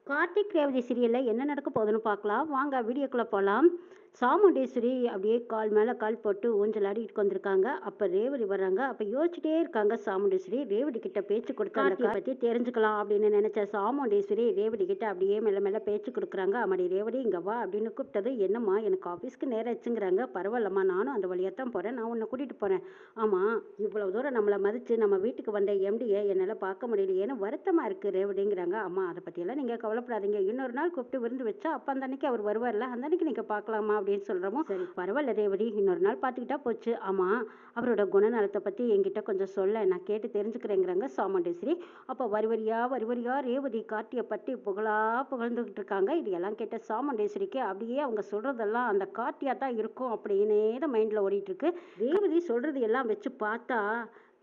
கார்த்திக் ரேவதி சீரியல்ல என்ன நடக்க போகுதுன்னு பார்க்கலாம். வாங்க வீடியோக்குள்ள போலாம். சாமுண்டீஸ்வரி அப்படியே கால் மேல கால் போட்டு ஊஞ்சல் ஆடிட்டு வந்திருக்காங்க. அப்ப ரேவதி வர்றாங்க. அப்ப யோசிச்சுட்டே இருக்காங்க சாமுண்டீஸ்வரி. ரேவதி கிட்ட பேச்சு கொடுத்து அந்த பத்தி தெரிஞ்சுக்கலாம் அப்படின்னு நினைச்ச சாமுண்டீஸ்வரி ரேவதி கிட்ட அப்படியே மெல்ல மெல்ல பேச்சு கொடுக்குறாங்க. அம்மாடி ரேவதி இங்க வா அப்படின்னு கூப்பிட்டது. என்னம்மா எனக்கு ஆஃபீஸ்க்கு நேரம் ஆச்சுங்கிறாங்க. பரவாயில்லம்மா, நானும் அந்த வழியாக தான் போறேன், நான் உன்னை கூட்டிட்டு போறேன். ஆமா, இவ்வளவு தூரம் நம்மளை மதிச்சு நம்ம வீட்டுக்கு வந்த எம்டியை என்னால் பார்க்க முடியலையேன்னு வருத்தமா இருக்கு ரேவதிங்கிறாங்க. அம்மா அதை பற்றியெல்லாம் நீங்கள் கவலைப்படாதீங்க, இன்னொரு நாள் கூப்பிட்டு விருந்து வச்சா அப்போ அந்த அன்னைக்கு அவர் வருவார்ல, அந்த அன்னைக்கு நீங்கள் பார்க்கலாமா அப்படின்னு சொல்கிறோமோ. சரி பரவாயில்ல ரேவதி, இன்னொரு நாள் பார்த்துக்கிட்டா போச்சு. ஆமாம், அவரோட குணநலத்தை பற்றி என்கிட்ட கொஞ்சம் சொல்ல, நான் கேட்டு தெரிஞ்சுக்கிறேங்கிறாங்க சாமுண்டேஸ்வரி. அப்போ வரிவரியா ரேவதி கார்த்தியை பற்றி புகழ்ந்துகிட்டு இருக்காங்க. இது எல்லாம் கேட்ட சாமுண்டேஸ்வரிக்கு அப்படியே அவங்க சொல்கிறதெல்லாம் அந்த கார்த்தியாக தான் இருக்கும் அப்படின்னே தான் மைண்டில் ஓடிட்டு இருக்கு. ரேவதி சொல்கிறது எல்லாம் வச்சு பார்த்தா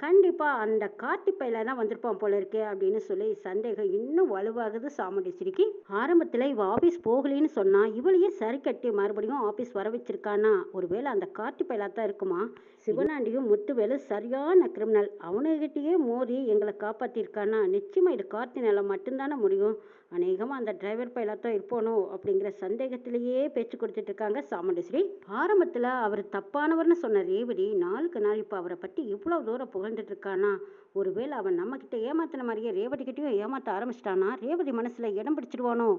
கண்டிப்பாக அந்த கார்த்தி பையில தான் வந்திருப்பான் போல இருக்கே அப்படின்னு சொல்லி சந்தேகம் இன்னும் வலுவாகுது சாமுண்டீஸ்வரிக்கு. ஆரம்பத்தில் இவ ஆஃபீஸ் போகலின்னு சொன்னா, இவளையே சரி கட்டி மறுபடியும் ஆஃபீஸ் வர வச்சிருக்கானா? ஒருவேளை அந்த கார்த்தி பையிலா தான் இருக்குமா? சிவனாண்டியும் முத்துவேலு சரியான கிரிமினல், அவனுகிட்டயே மோதி எங்களை காப்பாற்றிருக்கானா? நிச்சயமா இது கார்த்தி நிலம் மட்டும்தானே முடியும். அநேகமாக அந்த டிரைவர் பையிலா தான் இருப்பானோ அப்படிங்கிற சந்தேகத்திலேயே பேச்சு கொடுத்துட்டு இருக்காங்க சாமுண்டீஸ்வரி. ஆரம்பத்தில் அவர் தப்பானவர்னு சொன்ன ரேவதி நாளுக்கு நாள் இப்போ அவரை பற்றி இவ்வளோ தூரம் புகழ்ந்துட்டு இருக்கானா? ஒருவேளை அவன் நம்மக்கிட்ட ஏமாத்தின மாதிரியே ரேவதிக்கிட்டையும் ஏமாற்ற ஆரம்பிச்சிட்டானா? ரேவதி மனசில் இடம் பிடிச்சிடுவானோ?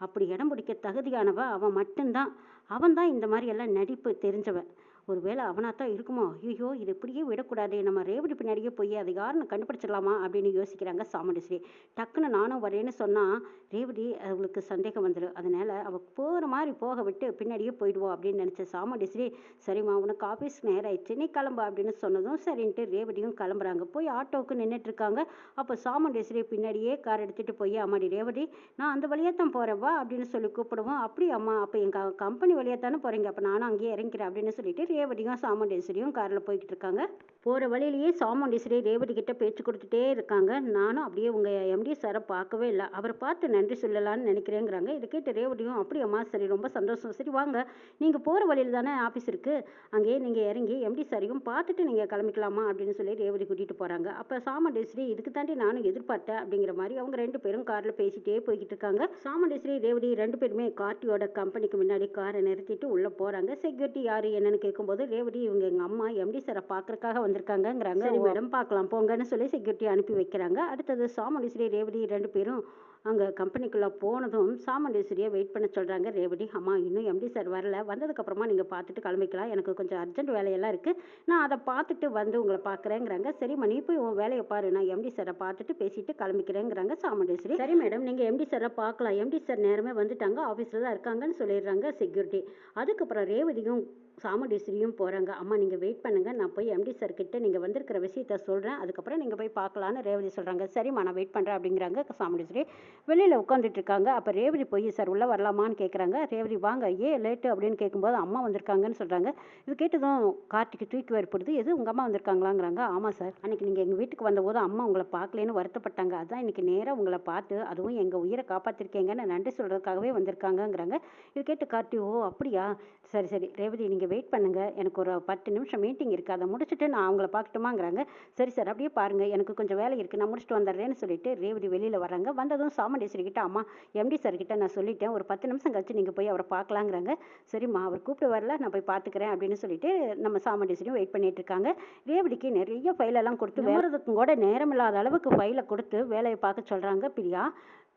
அப்படி இடம் பிடிக்க தகுதியானவ அவன் மட்டும்தான். அவன் தான் இந்த மாதிரி எல்லாம் நடிப்பு தெரிஞ்சவன். ஒருவேளை அவனாத்தான் இருக்குமோ? ஐயோ, இது இப்படியே விடக்கூடாது, நம்ம ரேவதி பின்னாடியே போய் அதை யாருன்னு கண்டுபிடிச்சிடலாமா அப்படின்னு யோசிக்கிறாங்க சாமுண்டீஸ்வரி. டக்குன்னு நானும் வரேன்னு சொன்னால் ரேவதி அவளுக்கு சந்தேகம் வந்துடும். அதனால அவள் போகிற மாதிரி போக விட்டு பின்னாடியே போயிடுவோம் அப்படின்னு நினச்ச சாமுண்டீஸ்வரி, சரிம்மா உனக்கு ஆஃபீஸ் நேரம் ஆயிடுச்சு, நீ கிளம்பு அப்படின்னு சொன்னதும் சரின்ட்டு ரேவதியும் கிளம்புறாங்க. போய் ஆட்டோவுக்கு நின்றுட்டு இருக்காங்க. அப்போ சாமுண்டீஸ்வரி பின்னாடியே கார் எடுத்துகிட்டு போய், அம்மாடி ரேவதி நான் அந்த வழியாக தான் போகிறேன் வா அப்படின்னு சொல்லி கூப்பிடுவோம். அப்படி அம்மா, அப்போ எங்கள் கம்பெனி வழியாக தானே போகிறீங்க, அப்போ நானும் அங்கேயே இறங்கிறேன் அப்படின்னு சொல்லிட்டு ரேவதியும் சாமுண்டீஸ்வரியும் காரில் போய்கிட்டு இருக்காங்க. போகிற வழியிலேயே சாமுண்டீஸ்வரி ரேவதி கிட்ட பேச்சு கொடுத்துட்டே இருக்காங்க. நானும் அப்படியே உங்கள் எம்டி சாரை பார்க்கவே இல்லை, அவரை பார்த்து நன்றி சொல்லலான்னு நினைக்கிறேங்கிறாங்க. இதை கேட்டு ரேவதியும் அப்படியம்மா சரி ரொம்ப சந்தோஷம், சரி வாங்க, நீங்கள் போகிற வழியில் தானே ஆஃபீஸ் இருக்குது, அங்கேயே நீங்கள் இறங்கி எம்டி சாரையும் பார்த்துட்டு நீங்கள் கிளம்பிக்கலாமா அப்படின்னு சொல்லி ரேவதி கூட்டிகிட்டு போகிறாங்க. அப்போ சாமுண்டீஸ்வரி இதுக்கு தாண்டி நானும் எதிர்பார்த்தேன் அப்படிங்கிற மாதிரி அவங்க ரெண்டு பேரும் காரில் பேசிகிட்டே போய்கிட்டு இருக்காங்க. சாமுண்டீஸ்வரி ரேவதி ரெண்டு பேருமே கார்த்தியோட கம்பெனிக்கு முன்னாடி காரை நிறுத்திட்டு உள்ளே போகிறாங்க. செக்யூரிட்டி யார் என்னன்னு கேட்கும்போது ரேவதி இவங்க எங்கள் அம்மா எம்டி சாரை பார்க்கறக்காக வந்திருக்காங்கங்கிறாங்க. சரி மேடம் பார்க்கலாம் போங்கன்னு சொல்லி செக்யூரிட்டி அனுப்பி வைக்கிறாங்க. அடுத்தது சாமுண்டீஸ்வரி ரேவதி ரெண்டு பேரும் அங்கே கம்பெனிக்குள்ளே போனதும் சாமுண்டீஸ்வரியை வெயிட் பண்ண சொல்கிறாங்க ரேவதி. அம்மா இன்னும் எம்டி சார் வரல, வந்ததுக்கப்புறமா நீங்கள் பார்த்துட்டு கிளம்பிக்கலாம், எனக்கு கொஞ்சம் அர்ஜென்ட் வேலையெல்லாம் இருக்குது, நான் அதை பார்த்துட்டு வந்து உங்களை பார்க்குறேங்கிறாங்க. சரிம்மா நீ போய் உன் வேலையை பாரு, நான் எம்டி சாரை பார்த்துட்டு பேசிட்டு கிளம்பிக்கிறேங்கிறாங்க சாமுண்டீஸ்வரி. சரி மேடம் நீங்கள் எம்டி சாரை பார்க்கலாம், எம்டி சார் நேரமே வந்துட்டாங்க, ஆஃபீஸில் தான் இருக்காங்கன்னு சொல்லிடுறாங்க செக்யூரிட்டி. அதுக்கப்புறம் ரேவதியும் சாமுண்டீஸ்வரியும் போகிறாங்க. அம்மா நீங்கள் வெயிட் பண்ணுங்கள், நான் போய் எம்டி சார் கிட்ட நீங்கள் வந்திருக்கிற விஷயத்த சொல்கிறேன், அதுக்கப்புறம் நீங்கள் போய் பார்க்கலான்னு ரேவதி சொல்கிறாங்க. சரிம்மா நான் வெயிட் பண்ணுறேன் அப்படிங்கிறாங்க சாமுண்டீஸ்வரி. வெளியில் உட்காந்துட்டு இருக்காங்க. அப்போ ரேவதி போய் சார் உள்ளே வரலாமான்னு கேட்குறாங்க. ரேவதி வாங்க, ஏன் லேட்டு அப்படின்னு கேட்கும்போது அம்மா வந்திருக்காங்கன்னு சொல்கிறாங்க. இது கேட்டதும் கார்த்திக்கு தூக்கி வரப்படுது. எது உங்கள் அம்மா வந்திருக்காங்களாங்கிறாங்க. ஆமாம் சார், அன்றைக்கி நீங்கள் எங்கள் வீட்டுக்கு வந்தபோது அம்மா உங்களை பார்க்கலேன்னு வருத்தப்பட்டாங்க, அதான் இன்றைக்கி நேராக உங்களை பார்த்து அதுவும் எங்கள் உயிரை காப்பாற்றிருக்கீங்கன்னு நன்றி சொல்கிறதுக்காகவே வந்திருக்காங்கங்கிறாங்க. இது கேட்டு கார்த்தி ஓ அப்படியா, சரி சரி ரேவதி நீங்கள் வெயிட் பண்ணுங்கள், எனக்கு ஒரு 10 நிமிஷம் மீட்டிங் இருக்குது, அதை முடிச்சுட்டு நான் அவங்கள பார்க்கட்டுமாங்கிறாங்க. சரி சார் அப்படியே பாருங்கள், எனக்கு கொஞ்சம் வேலை இருக்குது, நான் முடிச்சுட்டு வந்துடுறேன்னு சொல்லிட்டு ரேவதி வெளியில் வராங்க. வந்ததும் சாமுண்டீஸ்வரி கிட்ட அம்மா எம்டி சார் கிட்ட நான் சொல்லிட்டேன், ஒரு 10 நிமிஷம் கழிச்சு நீங்கள் போய் அவரை பார்க்கலாங்கிறாங்க. சரிம்மா அவர் கூப்பிட்டு வரல, நான் போய் பார்த்துக்கிறேன் அப்படின்னு சொல்லிட்டு நம்ம சாமுண்டீஸ்வரியும் வெயிட் பண்ணிட்டு இருக்காங்க. ரேவதிக்கு நிறைய ஃபைலெல்லாம் கொடுத்து வேறதுக்கும் கூட நேரம் இல்லாத அளவுக்கு ஃபைலை கொடுத்து வேலையை பார்க்க சொல்கிறாங்க பிரியா.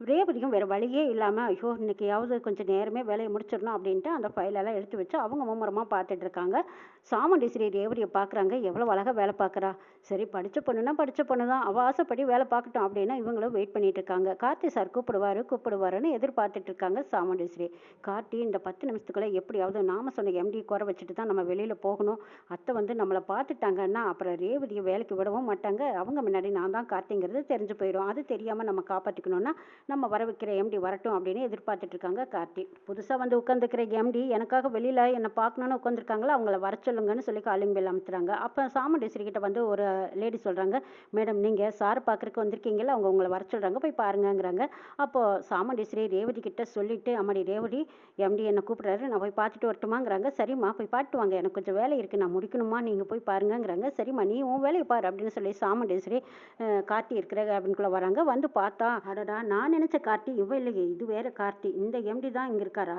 ரேவதியும் வேறு வழியே இல்லாமல் ஐயோ இன்றைக்கியாவது கொஞ்சம் நேரமே வேலையை முடிச்சிடணும் அப்படின்ட்டு அந்த ஃபைலெல்லாம் எடுத்து வச்சு அவங்க மும்முரமாக பார்த்துட்டு இருக்காங்க. சாமுண்டீஸ்வரி ரேவதியை பார்க்குறாங்க, எவ்வளோ அழகாக வேலை பார்க்குறா, சரி படித்த பொண்ணுன்னா படித்த பொண்ணு தான், அவள் ஆசைப்படி வேலை பார்க்கட்டும் அப்படின்னு இவங்களும் வெயிட் பண்ணிட்டு இருக்காங்க. கார்த்தி சார் கூப்பிடுவாருன்னு எதிர்பார்த்துட்டு இருக்காங்க சாமுண்டீஸ்வரி. கார்த்தி இந்த 10 நிமிஷத்துக்குள்ளே எப்படியாவது நாம சொன்ன எம்டி குறை வச்சுட்டு தான் நம்ம வெளியில் போகணும், அத்தை வந்து நம்மளை பார்த்துட்டாங்கன்னா அப்புறம் ரேவதியை வேலைக்கு விடவும் மாட்டாங்க, அவங்க முன்னாடி நான் தான் கார்த்திங்கிறது தெரிஞ்சு போயிடும், அது தெரியாமல் நம்ம காப்பாற்றிக்கணும்னா நம்ம வர வைக்கிற எம்டி வரட்டும் அப்படின்னு எதிர்பார்த்துட்டு இருக்காங்க கார்த்தி. புதுசாக வந்து உட்காந்துக்கிற எம்டி எனக்காக வெளியில் என்னை பார்க்கணுன்னு உட்காந்துருக்காங்களா, அவங்கள வர சொல்லுங்கன்னு சொல்லி காலிங் பெல் அமுத்துறாங்க. அப்போ சாமுண்டீஸ்வரி கிட்ட வந்து ஒரு லேடி சொல்கிறாங்க, மேடம் நீங்கள் சாரை பார்க்குறக்கு வந்திருக்கீங்களா, அவங்க உங்களை வர சொல்கிறாங்க, போய் பாருங்கங்கிறாங்க. அப்போது சாமுண்டீஸ்வரி ரேவதி கிட்ட சொல்லிவிட்டு அம்மாடி ரேவதி எம்டி என்னை கூப்பிட்றாரு, நான் போய் பார்த்துட்டு வரட்டுமாங்கிறாங்க. சரிம்மா போய் பார்த்துட்டு வாங்க, எனக்கு கொஞ்சம் வேலை இருக்குது, நான் முடிக்கணுமா, நீங்கள் போய் பாருங்கங்கிறாங்க. சரிம்மா நீ உன் வேலையை பாரு அப்படின்னு சொல்லி சாமுண்டீஸ்வரி கார்த்தி இருக்கிற அப்படின்குள்ளே வராங்க. வந்து பார்த்தா அடடா நான் நினச்ச கார்த்தி இவ இல்லையே, இது வேற கார்த்தி. இந்த எம்டி தான் இங்கே இருக்காரா?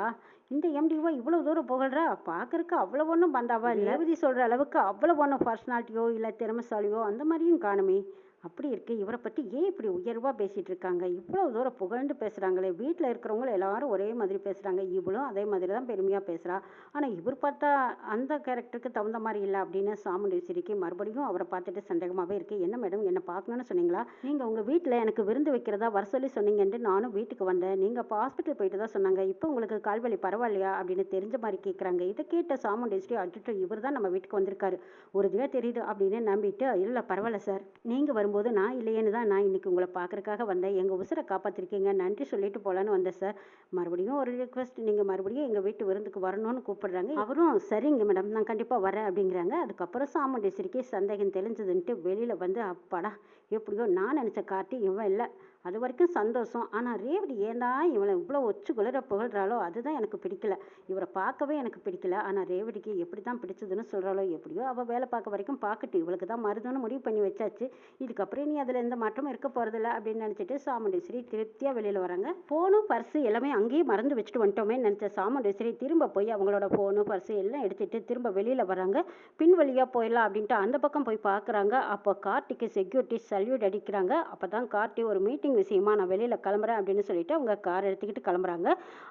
இந்த எம்டிவா இவ்வளோ தூரம் புகழ்றா? பார்க்கறக்கு அவ்வளோ ஒன்றும் பந்தாவா இல்லை. ரேவதி சொல்கிற அளவுக்கு அவ்வளோ ஒன்றும் பர்சனாலிட்டியோ இல்லை திறமைசாலியோ அந்த மாதிரியும் காணுமே. அப்படி இருக்கு, இவரை பற்றி ஏன் இப்படி உயர்வாக பேசிகிட்டு இருக்காங்க? இவ்வளோ தூரம் புகழ்ந்து பேசுகிறாங்களே. வீட்டில் இருக்கிறவங்களும் எல்லாரும் ஒரே மாதிரி பேசுகிறாங்க, இவளும் அதே மாதிரி தான் பெருமையாக பேசுகிறா. ஆனால் இவர் பார்த்தா அந்த கேரக்டருக்கு தகுந்த மாதிரி இல்லை அப்படின்னு சாமுண்டீஸ்வரிக்கு மறுபடியும் அவரை பார்த்துட்டு சந்தேகமாகவே இருக்குது. என்ன மேடம், என்னை பார்க்கணுன்னு சொன்னீங்களா? நீங்கள் உங்கள் வீட்டில் எனக்கு விருந்து வைக்கிறதா வர சொல்லி சொன்னீங்கன்ட்டு நானும் வீட்டுக்கு வந்தேன். நீங்கள் அப்போ ஹாஸ்பிட்டல் போயிட்டு தான் சொன்னாங்க. இப்போ உங்களுக்கு கால்வலி பரவாயில்லையா அப்படின்னு தெரிஞ்ச மாதிரி கேட்குறாங்க. இதை கேட்ட சாமுண்டீஸ்வரி, அச்சோ இவர் தான் நம்ம வீட்டுக்கு வந்திருக்காரு, உறுதியாக தெரியுது அப்படின்னு நம்பிட்டு, இல்லை பரவாயில்ல சார், நீங்கள் வரும்போது நான் இல்லையேன்னு தான் நான் இன்னைக்கு உங்களை பார்க்கறக்காக வந்தேன். எங்கள் உசுரை காப்பாற்றிருக்கீங்க, நன்றி சொல்லிட்டு போகலான்னு வந்தேன் சார். மறுபடியும் ஒரு ரிக்வெஸ்ட், நீங்கள் மறுபடியும் எங்கள் வீட்டு விருந்துக்கு வரணும்னு கூப்பிடுறாங்க. அவரும் சரிங்க மேடம், நான் கண்டிப்பாக வரேன் அப்படிங்கிறாங்க. அதுக்கப்புறம் சாமுண்டீஸ்வரிக்கு சந்தேகம் தெளிஞ்சதுன்ட்டு வெளியில் வந்து, அப்பாடா எப்படியோ நான் நினச்ச கார்த்தி இவன் இல்லை, அது வரைக்கும் சந்தோஷம். ஆனால் ரேவதி ஏன்டா இவளை இவ்வளோ ஒச்சு குளிர புகழ்கிறாளோ அதுதான் எனக்கு பிடிக்கல. இவரை பார்க்கவே எனக்கு பிடிக்கல. ஆனால் ரேவதிக்கு எப்படி தான் பிடிச்சதுன்னு சொல்கிறாளோ, எப்படியோ அவள் வேலை பார்க்க வரைக்கும் பார்க்கட்டு, இவளுக்கு தான் மருதுன்னு முடிவு பண்ணி வச்சாச்சு. இதுக்கப்புறம் நீ அதில் எந்த மாற்றமும் இருக்க போகிறதில்ல அப்படின்னு நினச்சிட்டு சாமுண்டீஸ்வரி திருப்தியாக வெளியில் வராங்க. ஃபோனும் பர்ஸு எல்லாமே அங்கேயே மறந்து வச்சுட்டு வந்துட்டோமே நினச்ச சாமுண்டீஸ்வரி திரும்ப போய் அவங்களோட ஃபோனு பர்ஸு எல்லாம் எடுத்துகிட்டு திரும்ப வெளியில் வராங்க. பின் வழியாக போயிடலாம் அப்படின்ட்டு அந்த பக்கம் போய் பார்க்குறாங்க. அப்போ கார்த்திக்கு செக்யூரிட்டி சல்யூட் அடிக்கிறாங்க. அப்போ தான் கார்த்தி ஒரு மீட்டிங் விஷயமா நான் வெளியில் கிளம்புறேன் அப்படின்னு சொல்லிட்டு அவங்க கார் எடுத்துக்கிட்டு கிளம்புறாங்க.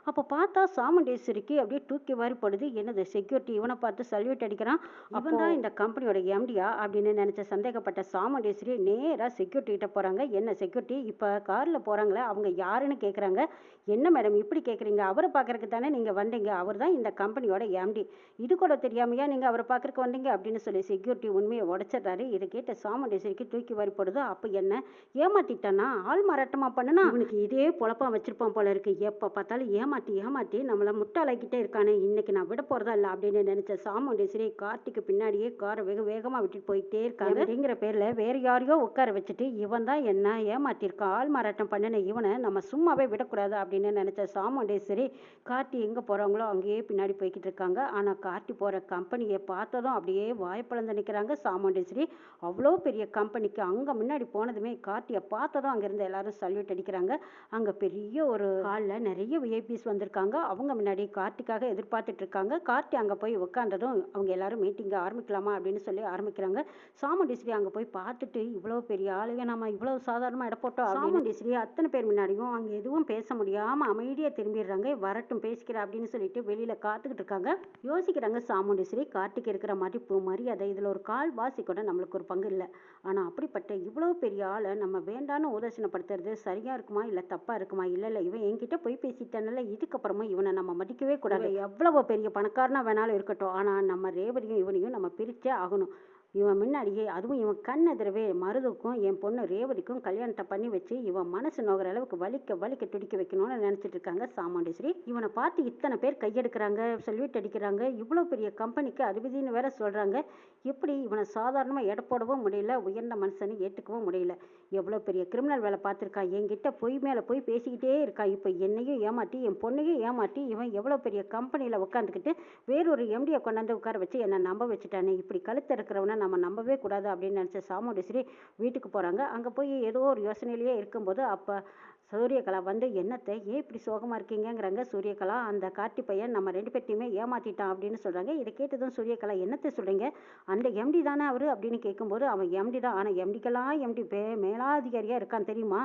அப்போ பார்த்தா சாமுண்டீஸ்வரிக்கு அப்படியே தூக்கி வாரி போடுது. என்னது, செக்யூரிட்டி இவனை பார்த்து சல்யூட் அடிக்கிறான், இவன் தான் இந்த கம்பெனியோட எம்டியா அப்படின்னு நினச்ச சந்தேகப்பட்ட சாமுண்டீஸ்வரி நேராக செக்யூரிட்டி கிட்ட போகிறாங்க. என்ன செக்யூரிட்டி, இப்போ காரில் போகிறாங்களே அவங்க யாருன்னு கேட்குறாங்க. என்ன மேடம் இப்படி கேட்குறீங்க, அவரை பார்க்கறதுக்கு தானே நீங்கள் வந்தீங்க, அவர் தான் இந்த கம்பெனியோட எம்டி, இது கூட தெரியாமையா நீங்கள் அவரை பார்க்கறக்கு வந்தீங்க அப்படின்னு சொல்லி செக்யூரிட்டி உண்மையை உடச்சிட்றாரு. இதை கேட்ட சாமுண்டீஸ்வரிக்கு தூக்கி வாரி போடுது. அப்போ என்ன ஏமாத்திட்டானா, ஆள் மாறாட்டமாக பண்ணுனா, அவனுக்கு இதே பொழப்பா வச்சிருப்பான் போல இருக்கு. எப்போ பார்த்தாலும் ஏமாற்றி ஏமாற்றி நம்மளை முட்டாளாக்கிட்டே இருக்கானே, இன்னைக்கு நான் விட போகிறதா இல்லை அப்படின்னு நினச்ச சாமுண்டீஸ்வரி கார்த்திக்கு பின்னாடியே காரை வெகு வேகமாக விட்டுட்டு போயிட்டே இருக்காங்க. அப்படிங்கிற பேரில் வேறு யாரையோ உட்கார வச்சுட்டு இவன் தான் என்ன ஏமாத்திருக்கான், ஆள் மாறாட்டம் பண்ணின இவனை நம்ம சும்மாவே விடக்கூடாது அப்படின்னு நினச்ச சாமுண்டீஸ்வரி கார்த்தி எங்கே போகிறாங்களோ அங்கேயே பின்னாடி போய்கிட்டு இருக்காங்க. ஆனால் கார்த்தி போகிற கம்பெனியை பார்த்ததும் அப்படியே வாய்ப்பிழந்து நிற்கிறாங்க சாமுண்டீஸ்வரி. அவ்வளோ பெரிய கம்பெனிக்கு அங்கே முன்னாடி போனதுமே கார்த்தியை பார்த்ததும் அங்கேருந்து எல்லாரும் சல்யூட் அடிக்கிறாங்க. அங்கே பெரிய ஒரு ஹாலில் நிறைய விஐபிஸ் வந்திருக்காங்க. அவங்க முன்னாடி கார்த்திக்காக எதிர்பார்த்துட்டு இருக்காங்க. கார்த்தி அங்கே போய் உட்காந்ததும் அவங்க எல்லாரும் மீட்டிங்கை ஆரம்பிக்கலாமா அப்படின்னு சொல்லி ஆரம்பிக்கிறாங்க. சாமுண்டீஸ்வரி அங்கே போய் பார்த்துட்டு, இவ்வளோ பெரிய ஆளுங்க நம்ம இவ்வளோ சாதாரணமாக இட போட்டோம். சாமுண்டீஸ்வரி அத்தனை பேர் முன்னாடியும் அங்கே எதுவும் பேச முடியாமல் அமைதியாக திரும்பிடுறாங்க. வரட்டும் பேசிக்கிறேன் அப்படின்னு சொல்லிட்டு வெளியில் காத்துக்கிட்டு இருக்காங்க. யோசிக்கிறாங்க சாமுண்டீஸ்வரி, கார்த்திக்கு இருக்கிற மதிப்பு மரியாதை இதில் ஒரு கால் வாசி கூட நம்மளுக்கு ஒரு பங்கு இல்லை. ஆனால் அப்படிப்பட்ட இவ்வளோ பெரிய ஆளை நம்ம வேண்டான்னு உதாசீனப்படுத்துறது சரியா இருக்குமா இல்லை தப்பா இருக்குமா? இல்லை இல்லை, இவன் என்கிட்ட போய் பேசிட்டானால இதுக்கப்புறமா இவனை நம்ம மதிக்கவே கூடாது. எவ்வளவு பெரிய பணக்காரனா வேணாலும் இருக்கட்டும், ஆனால் நம்ம ரேவதியும் இவனையும் நம்ம பிரிச்சே ஆகணும். இவன் முன்னாடியே, அதுவும் இவன் கண் எதிரவே மருதுக்கும் என் பொண்ணு ரேவதிக்கும் கல்யாணத்தை பண்ணி வச்சு இவன் மனசு நோகிற அளவுக்கு வலிக்க வலிக்க துடிக்க வைக்கணும்னு நினச்சிட்டு இருக்காங்க சாமுண்டீஸ்வரி. இவனை பார்த்து இத்தனை பேர் கையெடுக்கிறாங்க, சல்யூட் அடிக்கிறாங்க, இவ்வளோ பெரிய கம்பெனிக்கு அதிபதினு வேற சொல்கிறாங்க. எப்படி இவனை சாதாரணமாக எடை போடவும் முடியல, உயர்ந்த மனுஷனை ஏற்றுக்கவும் முடியல. எவ்வளோ பெரிய கிரிமினல் வேலை பார்த்துருக்கா, என்கிட்ட பொய் மேலே போய் பேசிக்கிட்டே இருக்கா. இப்போ என்னையும் ஏமாற்றி என் பொண்ணையும் ஏமாற்றி இவன் எவ்வளோ பெரிய கம்பெனியில் உட்காந்துக்கிட்டு வேறொரு எம்டியை கொண்டாந்து உட்கார வச்சு என்னை நம்ப வச்சுட்டானே, இப்படி கழுத்து இருக்கிறவனை நம்ம நம்பவே கூடாது அப்படின்னு நினச்ச சாமுண்டீஸ்வரி வீட்டுக்கு போகிறாங்க. அங்கே போய் ஏதோ ஒரு யோசனையிலேயே இருக்கும்போது அப்போ சூரியகலா வந்து, என்னத்தை ஏன் இப்படி சோகமாக இருக்கீங்கங்கிறாங்க. சூரியகலா, அந்த கார்த்தி பையன் நம்ம ரெண்டு பேர்த்தையுமே ஏமாற்றிட்டான் அப்படின்னு சொல்கிறாங்க. இதை கேட்டதும் சூரியகலா, என்னத்தை சொல்கிறீங்க, அந்த எம்டி தானே அவர் அப்படின்னு கேட்கும்போது, அவன் எம்டி தான், ஆனால் எம்டிக்கெல்லாம் எம்டி மேலாதிகாரியாக இருக்கான் தெரியுமா,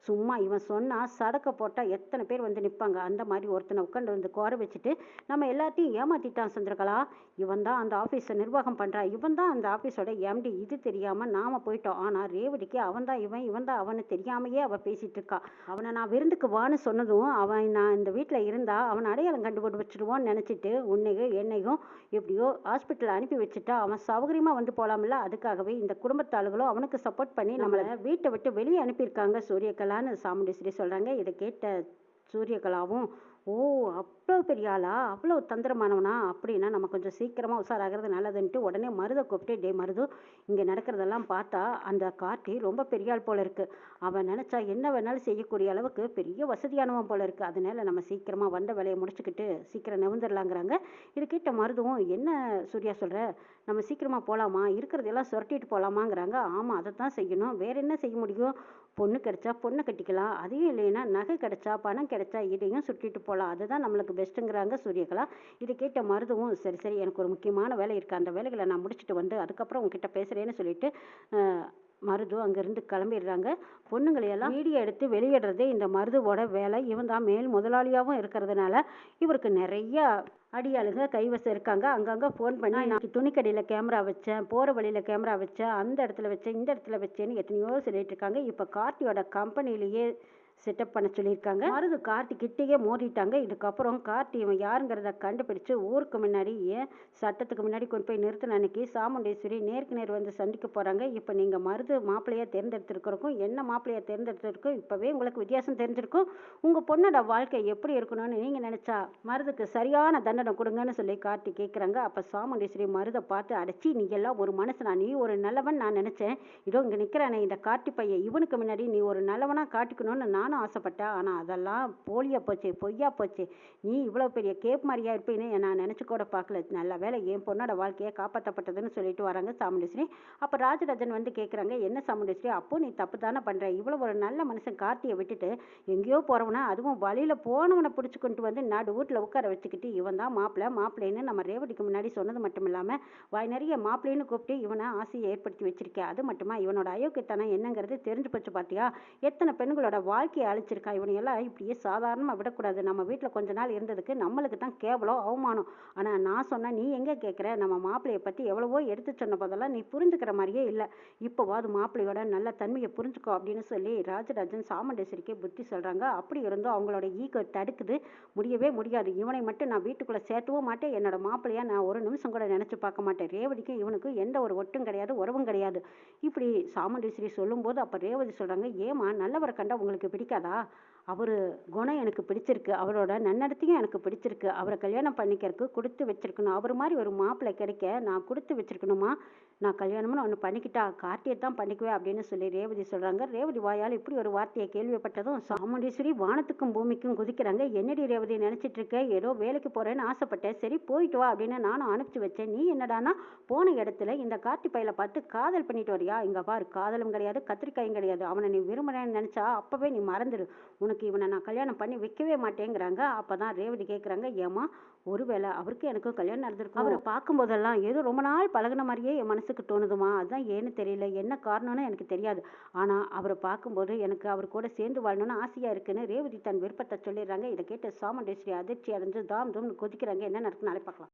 சும்மா இவன் சொன்னால் சடக்க போட்டால் எத்தனை பேர் வந்து நிற்பாங்க, அந்த மாதிரி ஒருத்தனை உட்காந்து வந்து கோர வச்சுட்டு நம்ம எல்லாத்தையும் ஏமாற்றிட்டான் சந்திரகலா. இவன் தான் அந்த ஆஃபீஸை நிர்வாகம் பண்ணுறான், இவன் தான் அந்த ஆஃபீஸோட எம்டி, இது தெரியாமல் நாம் போயிட்டோம். ஆனால் ரேவதிக்கு அவன் தான் இவன் தான் அவனு தெரியாமையே அவள் பேசிகிட்டு இருக்கா. அவனை நான் விருந்துக்கு வான்னு சொன்னதும் அவன் நான் இந்த வீட்டில் இருந்தா அவன் அடையாளம் கண்டுபிடி வச்சுடுவோன்னு நினச்சிட்டு உன்னையும் என்னையும் எப்படியோ ஹாஸ்பிட்டல் அனுப்பி வச்சுட்டா அவன் சௌகரியமாக வந்து போகலாம்ல. அதுக்காகவே இந்த குடும்பத்தாளுகளும் அவனுக்கு சப்போர்ட் பண்ணி நம்மளை வீட்டை விட்டு வெளியே அனுப்பியிருக்காங்க சூரியகலான்னு சாமுண்டீஸ்வரி சொல்கிறாங்க. இதை கேட்ட சூரியகலாவும், ஓ அவ்வளோ பெரிய ஆளா, அவ்வளோ தந்திரமானவனா, அப்படின்னா நம்ம கொஞ்சம் சீக்கிரமாக உஷாராகிறது நல்லதுன்ட்டு உடனே மருதை கூப்பிட்டு, டே மருது, இங்கே நடக்கிறதெல்லாம் பார்த்தா அந்த கார்த்தி ரொம்ப பெரிய ஆள் போல இருக்குது, அவன் நினச்சா என்ன வேணாலும் செய்யக்கூடிய அளவுக்கு பெரிய வசதியானவன் போல இருக்குது, அதனால நம்ம சீக்கிரமாக வந்த வேலையை முடிச்சுக்கிட்டு சீக்கிரம் நெவுந்துடலாங்கிறாங்க. இது கேட்ட மருதுவும், என்ன சூர்யா சொல்கிற, நம்ம சீக்கிரமாக போகலாமா, இருக்கிறதெல்லாம் சுரட்டிட்டு போகலாமாங்கிறாங்க. ஆமாம், அதை தான் செய்யணும், வேற என்ன செய்ய முடியும், பொண்ணு கிடைச்சா பொண்ணை கட்டிக்கலாம், அதையும் இல்லைன்னா நகை கிடைச்சா பணம் கிடைச்சா இதையும் சுட்டிட்டு போகலாம், அதுதான் நம்மளுக்கு பெஸ்ட்டுங்கிறாங்க சூரியகலா. இதை கேட்ட மருதுவும் சரி சரி எனக்கு ஒரு முக்கியமான வேலை இருக்குது, அந்த வேலைகளை நான் முடிச்சுட்டு வந்து அதுக்கப்புறம் உங்ககிட்ட பேசுகிறேன்னு சொல்லிட்டு மருது அங்கேருந்து கிளம்பிடுறாங்க. பொண்ணுங்களையெல்லாம் வீடியோ எடுத்து வெளியிடுறதே இந்த மருதுவோட வேலை. இவன் தான் மேல் முதலாளியாகவும் இருக்கிறதுனால இவருக்கு நிறைய அடியாளுங்க கைவசம் இருக்காங்க. அங்கங்கே ஃபோன் பண்ணி நான் துணிக்கடையில் கேமரா வச்சேன், போகிற வழியில் கேமரா வச்சேன், அந்த இடத்துல வச்சேன், இந்த இடத்துல வச்சேன்னு எத்தனையோ சொல்லிட்டு இருக்காங்க. இப்போ கார்த்தியோட கம்பெனிலேயே செட்டப் பண்ண சொல்லியிருக்காங்க. மருது கார்த்தி கிட்டேயே மோதிட்டாங்க. இதுக்கப்புறம் கார்த்தி இவன் யாருங்கிறத கண்டுபிடிச்சு ஊருக்கு முன்னாடி சட்டத்துக்கு முன்னாடி கொண்டு போய் நிறுத்தின அன்னைக்கு சாமுண்டேஸ்வரி நேருக்கு நேர் வந்து சந்திக்க போகிறாங்க. இப்போ நீங்கள் மருது மாப்பிள்ளையாக தேர்ந்தெடுத்திருக்கிறக்கும் என்ன மாப்பிள்ளையாக தேர்ந்தெடுத்திருக்கும் இப்போவே உங்களுக்கு வித்தியாசம் தெரிஞ்சிருக்கும். உங்கள் பொண்ணோட வாழ்க்கை எப்படி இருக்கணும்னு நீங்கள் நினச்சா மருதுக்கு சரியான தண்டனை கொடுங்கன்னு சொல்லி கார்த்தி கேட்குறாங்க. அப்போ சாமுண்டேஸ்வரி மருதை பார்த்து அடைச்சி நீ எல்லாம் ஒரு மனுஷனா, நீ ஒரு நல்லவன் நான் நினச்சேன், இதோ இங்கே நிற்கிறானே இந்த கார்த்தி பையன், இவனுக்கு முன்னாடி நீ ஒரு நல்லவனாக காட்டிக்கணும்னு நானும் ஆசைப்பட்டேன். ஆனால் அதெல்லாம் போலியா போச்சு, பொய்யா போச்சு. நீ இவ்வளோ பெரிய கேப் மாதிரியா இருப்பேன்னு நான் நினச்சி கூட பார்க்கல. நல்ல வேலை என் பொண்ணோட வாழ்க்கையை காப்பாற்றப்பட்டதுன்னு சொல்லிட்டு வராங்க சாமுண்டேஸ்வரி. அப்போ ராஜராஜன் வந்து கேட்குறாங்க, என்ன சாமுண்டேஸ்வரி அப்போ நீ தப்பு தானே பண்ணுற, இவ்வளோ ஒரு நல்ல மனுஷன் கார்த்தியை விட்டுட்டு எங்கேயோ போகிறவனா, அதுவும் வழியில் போனவனை பிடிச்சி கொண்டு வந்து நடு வீட்டில் உட்கார வச்சுக்கிட்டு இவன் தான் மாப்பிள்ளைன்னு நம்ம ரேவதிக்கு முன்னாடி சொன்னது மட்டும் இல்லாமல் வாய் நிறைய மாப்பிள்ளைன்னு கூப்பிட்டு இவனை ஆசையை ஏற்படுத்தி வச்சிருக்கேன். அது மட்டுமா இவனோட அயோக்கியத்தனம் என்னங்கிறது தெரிஞ்சு போச்சு பார்த்தியா, எத்தனை பெண்களோட வாழ்க்கையை அழிச்சிருக்கா. இவனையெல்லாம் இப்படியே சாதாரணமாக விடக்கூடாது. நம்ம வீட்டில் கொஞ்ச நாள் இருந்ததுக்கு நம்மளுக்கு தான் கேவலம் அவமானம். ஆனால் நான் சொன்னேன் நீ எங்கே கேட்குற, நம்ம மாப்பிள்ளையை பற்றி எவ்வளவோ எடுத்து சொன்ன போதெல்லாம் நீ புரிஞ்சுக்கிற மாதிரியே இல்லை, இப்போவாது மாப்பிள்ளையோட நல்ல தன்மையை புரிஞ்சுக்கோ அப்படின்னு சொல்லி ராஜராஜன் சாமுண்டேஸ்வரிக்கு புத்தி சொல்கிறாங்க. அப்படி இருந்தும் அவங்களோட ஈகோ தடுக்குது, முடியவே முடியாது. இவனை மட்டும் நான் வீட்டுக்குள்ளே சேர்த்தவும் மாட்டேன், என்னோட மாப்பிள்ளையா நான் ஒரு நிமிஷம் கூட நினச்சி பார்க்க மாட்டேன். ரேவதிக்கும் இவனுக்கும் எந்த ஒரு ஒட்டும் கிடையாது, உறவும் கிடையாது. இப்படி சாமுண்டேஸ்வரி சொல்லும்போது அப்போ ரேவதி சொல்கிறாங்க, ஏமா நல்லவரை கண்டா உங்களுக்கு பிடிக்காதா, அவர் குணம் எனக்கு பிடிச்சிருக்கு, அவரோட நன்னடத்தையும் எனக்கு பிடிச்சிருக்கு, அவரை கல்யாணம் பண்ணிக்கிறதுக்கு கொடுத்து வச்சிருக்கணும், அவர் மாதிரி ஒரு மாப்பிள்ளை கிடைக்க நான் கொடுத்து வச்சிருக்கணுமா, நான் கல்யாணம்னு ஒன்று பண்ணிக்கிட்டா கார்த்தியை தான் பண்ணிக்குவேன் அப்படின்னு சொல்லி ரேவதி சொல்கிறாங்க. ரேவதி வாயால் இப்படி ஒரு வார்த்தையை கேள்விப்பட்டதும் சாமுண்டேஸ்வரி வானத்துக்கும் பூமிக்கும் குதிக்கிறாங்க. என்னடி ரேவதி நினச்சிட்டு இருக்க, ஏதோ வேலைக்கு போகிறேன்னு ஆசைப்பட்டேன், சரி போயிட்டு வா அப்படின்னு நானும் அனுப்பிச்சி வச்சேன், நீ என்னடானா போன இடத்துல இந்த கார்த்தி பையில பார்த்து காதல் பண்ணிட்டு வரியா, இங்கே பாரு காதலும் கிடையாது கத்திரிக்காயும் கிடையாது, அவனை நீ விரும்புகிறேன்னு நினச்சா அப்போவே நீ மறந்துடு, உனக்கு இவனை நான் கல்யாணம் பண்ணி வைக்கவே மாட்டேங்கிறாங்க. அப்போ தான் ரேவதி கேட்குறாங்க, ஏமா ஒருவேளை அவருக்கு எனக்கும் கல்யாணம் நடந்திருக்கும், அவரை பார்க்கும்போதெல்லாம் ஏதோ ரொம்ப நாள் பழகின மாதிரியே என் மனசுக்கு தோணுதுமா, அதுதான் ஏன்னு தெரியல, என்ன காரணம்னு எனக்கு தெரியாது, ஆனால் அவரை பார்க்கும்போது எனக்கு அவர் கூட சேர்ந்து வாழணும்னு ஆசையாக இருக்குன்னு ரேவதி தன் விருப்பத்தை சொல்லிடுறாங்க. இதை கேட்டு சாமுண்டேஸ்வரி அதிர்ச்சி அடைஞ்சு தாம் தூம்னு கொதிக்கிறாங்க. என்ன நடக்குன்னு நாளை பார்க்கலாம்.